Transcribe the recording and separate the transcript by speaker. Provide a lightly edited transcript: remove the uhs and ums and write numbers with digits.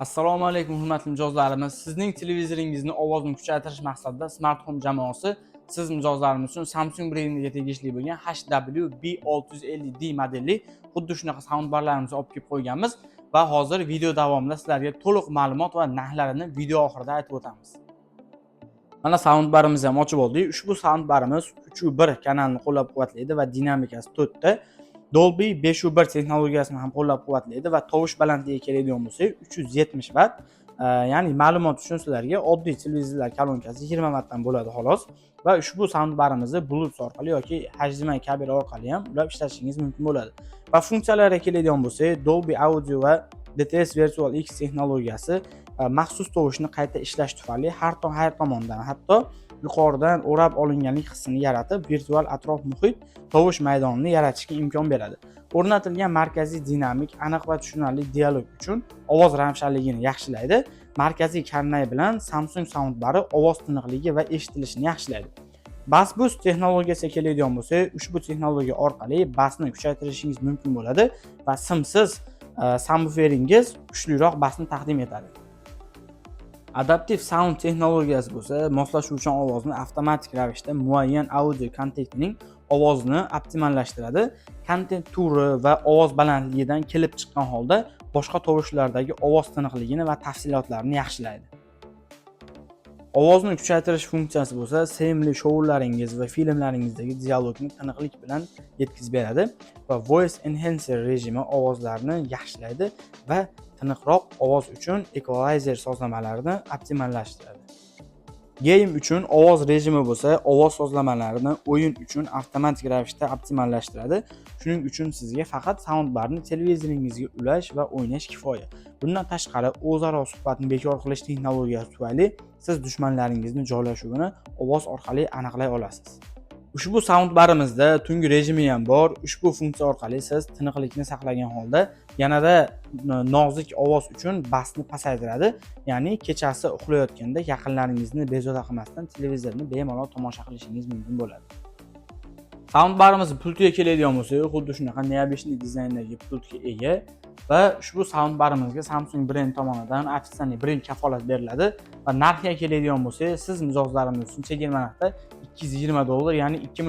Speaker 1: Assalomu alaykum hurmatli mijozlarimiz. Sizning televizoringizni ovozini kuchaytirish maqsadida Smart Home jamoasi siz mijozlarimiz uchun Samsung brendiga tegishli bo'lgan HWB650D modelli xuddi shunaqa soundbarlarimizni olib kelib qo'yganmiz va hozir video davomida sizlarga to'liq ma'lumot va narxlarini video oxirida aytib o'tamiz. Mana soundbarimizni ham ochib oldik. Ushbu soundbarimiz 3.1 kanalni qo'llab-quvvatlaydi va dinamikasi 4 ta. Dolby 5.1 texnologiyasini ham qo'llab-quvvatlaydi va tovush balandligiga keladigan bo'lsak 370 watt. Ya'ni ma'lumot uchun sizlarga oddiy televizorlar kolonkasi 20 wattdan bo'ladi xolos va ushbu soundbarimizni Bluetooth orqali yoki HDMI kabel orqali ham ulab ishlatishingiz mumkin bo'ladi. Va funksiyalariga keladigan bo'lsak, Dolby Audio va DTS Virtual X texnologiyasi maxsus tovushni qayta ishlash tufayli har tomondan, hatto yuqoridan o'rab olinganlik hissini yaratib, virtual atrof muhit tovush maydonini yaratishga imkon beradi. O'rnatilgan markaziy dinamik, aniq va tushunarli dialog uchun ovoz ravshanligini yaxshilaydi. Markaziy karnay bilan Samsung soundbari ovoz tiniqligi va eshitilishini yaxshilaydi. Bass boost texnologiyasiga keladigan bo'lsak, ushbu texnologiya orqali bassni kuchaytirishingiz mumkin bo'ladi va simsiz subwooferingiz kuchliroq bassni taqdim etadi. Adaptive Sound texnologiyasi bo'lsa, moslashuvchan ovozni avtomatik ravishda muayyan audio kontentining ovozini optimallashtiradi. Kontent turi va ovoz balandligidan kelib chiqqan holda boshqa tovushlardagi ovoz tiniqligini va tafsilotlarini yaxshilaydi. Ovozni kuchaytirish funksiyasi bo'lsa, sevimli shoularingiz va filmlaringizdagi dialogni tiniqlik bilan yetkazib beradi va Voice Enhancer rejimi ovozlarni yaxshilaydi va tiniqroq ovoz uchun equalizer sozlamalarini optimallashtiradi. Game uchun ovoz rejimi bo'lsa, ovoz sozlamalarini o'yin uchun avtomatik ravishda optimallashtiradi. Shuning uchun sizga faqat soundbarni televizoringizga ulash va o'ynash kifoya. Bundan tashqari, o'zaro suhbatni bekor qilish texnologiyasi tufayli siz dushmanlaringizning joylashuvini ovoz orqali aniqlay olasiz. Ushbu soundbarimizda tungi rejimi ham bor. Ushbu funksiya orqali siz tiniqlikni saqlagan holda yanada nozik ovoz uchun bassni pasaytiradi. Ya'ni kechasi uxlayotganda yaqinlaringizni bezovta qilmasdan televizorni bemalol tomosha qilishingiz mumkin bo'ladi. Soundbarimiz pultiga keladigan bo'lsak, xuddi shunaqa neobычный dizayndagi pultga ega va ushbu soundbarimizga Samsung brend tomonidan ofitsional brend kafolat beriladi va narxiga keladigan bo'lsak, siz mijozlarimiz uchun chegirma narxda $220, ya'ni 2